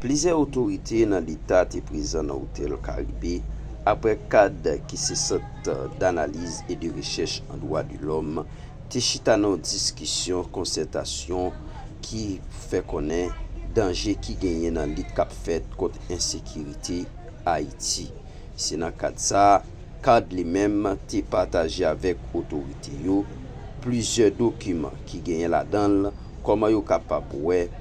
Plusieurs autorités dans l'État étaient présentes dans l'hôtel Caribé après cadre qui se centre d'analyse et de recherche en droits de l'homme, te chita dans discussion, concertation qui fait connaître danger qui gagne dans lutte cap fait contre insécurité Haïti. C'est dans cadre ça, cadre lui-même te partagé avec autorité yo plusieurs documents qui gagnent là-dedans comment yo capable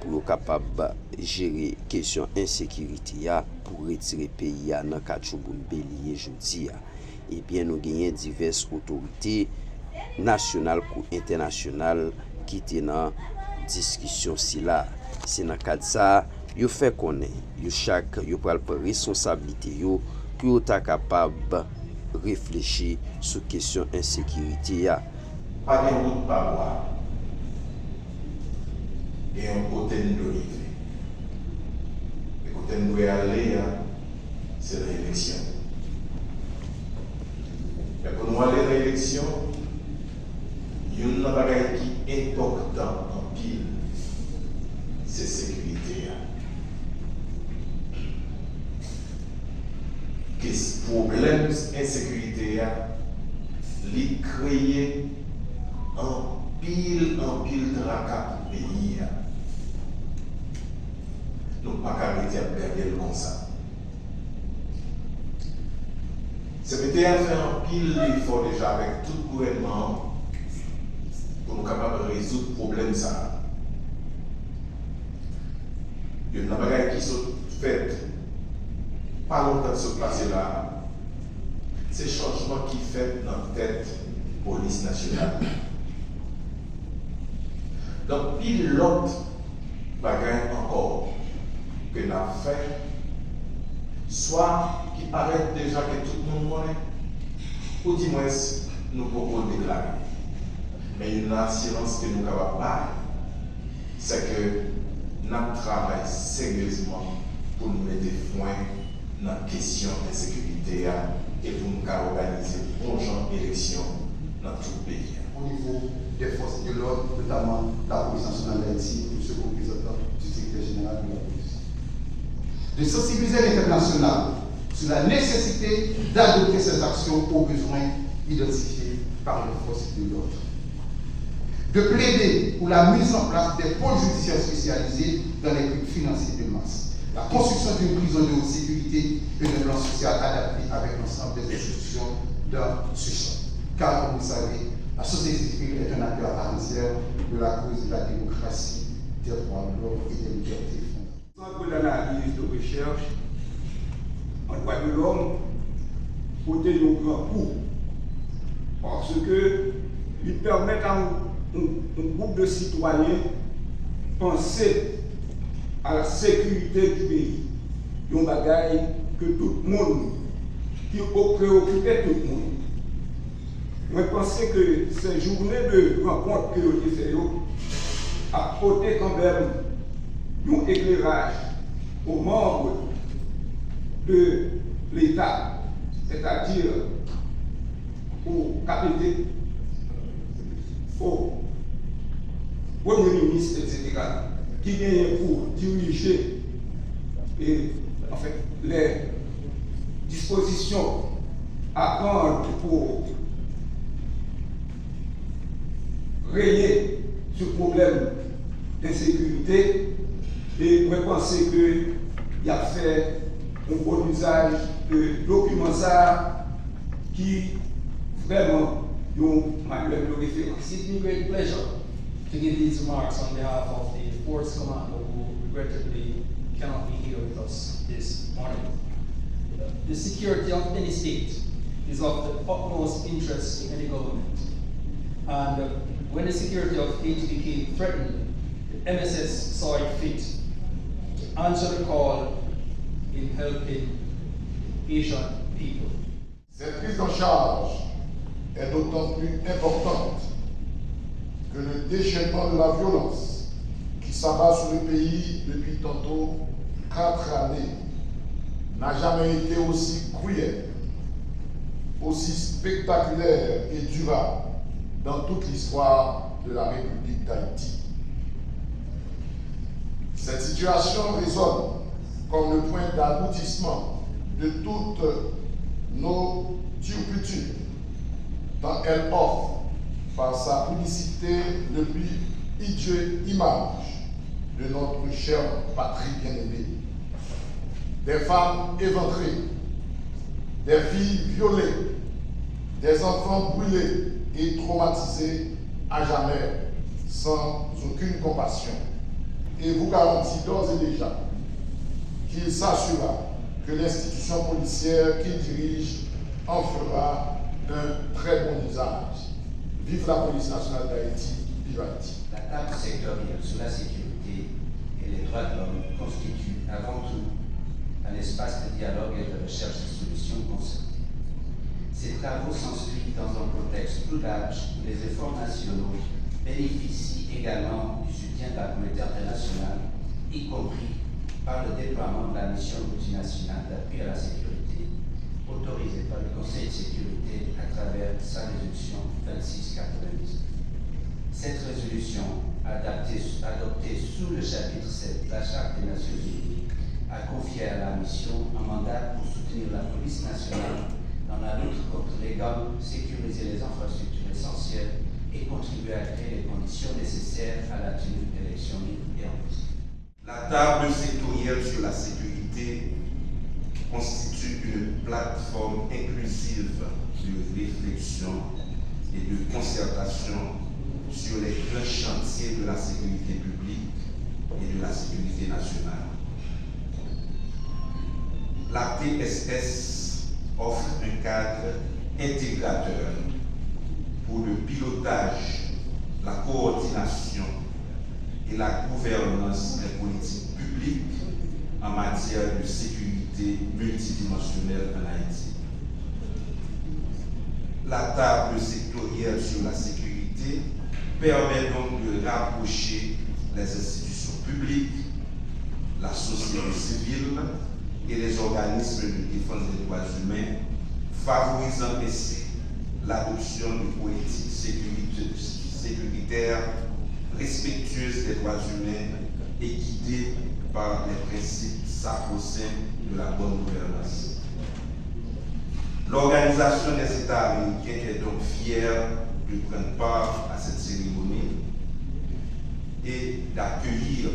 pour capable gérer question insécurité pour retirer pays dans Kachouboun bélier jodi et bien nous gagnons diverses autorités nationales ou internationales qui étaient dans discussion si là c'est dans cadre ça yo fait connaître yo chaque yo pral prendre responsabilité yo pour être capable réfléchir sur question insécurité pas de route par bois et un côté de rive. Le côté de nous aller, c'est l'élection. Mais pour nous aller à l'élection, il y a une bagaille qui est important en pile, c'est sécurité. Qu'est-ce problème insécurité li créer en pile tracas pour pays. Nous pas arrêter à regarder comme ça. CPTA fait un pile d'efforts déjà avec tout le gouvernement pour nous capables de résoudre le problème ça. Il y a une bagaille qui sont faites pas longtemps de se placer là. C'est changement qui fait dans la tête police nationale. Donc, pile l'autre bagaille encore que nous avons fait, soit qui paraît déjà que tout le monde connaît, ou du moins nous pouvons déclarer. Mais une assurance que nous avons pas, c'est que nous travaillons sérieusement pour nous mettre fin dans la question de sécurité et pour nous organiser bon genre d'élection dans tout le pays. Au niveau des forces de l'ordre, notamment la police nationale d'Haïti, le second représentant du directeur général de la police. De sensibiliser l'international sur la nécessité d'adopter ces actions aux besoins identifiés par les forces de l'ordre. De plaider pour la mise en place des pôles judiciaires spécialisés dans les crimes financiers de masse, la construction d'une prison de haute sécurité et d'un plan social adapté avec l'ensemble des institutions dans ce champ. Car, comme vous le savez, la société civile est un acteur à part entière de la cause de la démocratie, des droits de l'homme et des libertés fondamentales. Centre d'analyse de recherche en droits de l'homme côté de grand coup parce que ils permettent à un groupe de citoyens de penser à la sécurité du pays. Il y a un bagage que tout le monde qui préoccupait tout le monde. Je pense que ces journées de rencontre que vous avez fait apportent quand même un éclairage aux membres de l'État, c'est-à-dire au KPT, au Premier ministre, etc., qui viennent pour diriger en fait, les dispositions à prendre pour rayer ce problème d'insécurité et je pense qu'il a fait un bon usage de documents ça qui vraiment ont manuel de référence. It's been a great pleasure to give these remarks on behalf of the Force Commander who regrettably cannot be here with us this morning. The security of any state is of the utmost interest to any government. And when the security of Haiti became threatened, the MSS saw it fit to answer the call in helping Asian people. Cette prise en charge est d'autant plus importante que le déchaînement de la violence qui s'abat sur le pays depuis tantôt 4 années n'a jamais été aussi cruel, aussi spectaculaire et durable dans toute l'histoire de la République d'Haïti. Cette situation résonne comme le point d'aboutissement de toutes nos turpitudes, tant elle offre, par sa publicité, le plus hideux image de notre chère patrie bien-aimée. Des femmes éventrées, des filles violées, des enfants brûlés et traumatisés à jamais, sans aucune compassion. Et vous garantit d'ores et déjà qu'il s'assurera que l'institution policière qu'il dirige en fera un très bon usage. Vive la police nationale d'Haïti, vive Haïti. La table sectorielle sur la sécurité et les droits de l'homme constitue avant tout un espace de dialogue et de recherche de solutions concertées. Ces travaux s'inscrivent dans un contexte plus large où les efforts nationaux bénéficient également du soutien de la communauté internationale, y compris par le déploiement de la mission multinationale d'appui à la sécurité, autorisée par le Conseil de sécurité à travers sa résolution 2699. Cette résolution, adoptée sous le chapitre 7 de la Charte des Nations Unies, a confié à la mission un mandat pour soutenir la police nationale dans la lutte contre les gangs, sécuriser les infrastructures essentielles et contribuer à créer les conditions nécessaires à la tenue d'élections libres et en paix. La table sectorielle sur la sécurité constitue une plateforme inclusive de réflexion et de concertation sur les grands chantiers de la sécurité publique et de la sécurité nationale. La TSS offre un cadre intégrateur pour le pilotage, la coordination et la gouvernance des politiques publiques en matière de sécurité multidimensionnelle en Haïti. La table sectorielle sur la sécurité permet donc de rapprocher les institutions publiques, la société civile et les organismes de défense des droits humains, favorisant ainsi l'adoption de politiques sécuritaires respectueuses des droits humains et guidées par les principes sacro-saints de la bonne gouvernance. L'Organisation des États américains est donc fière de prendre part à cette cérémonie et d'accueillir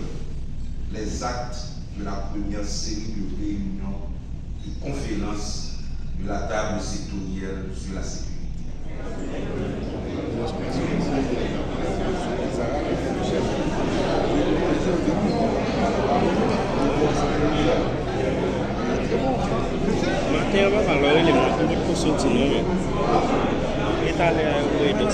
les actes de la première série de réunions de conférences de la table sectorielle sur la sécurité. Mateo va a valor el elemento de construcción, ¿no? ¿Qué tal el güey de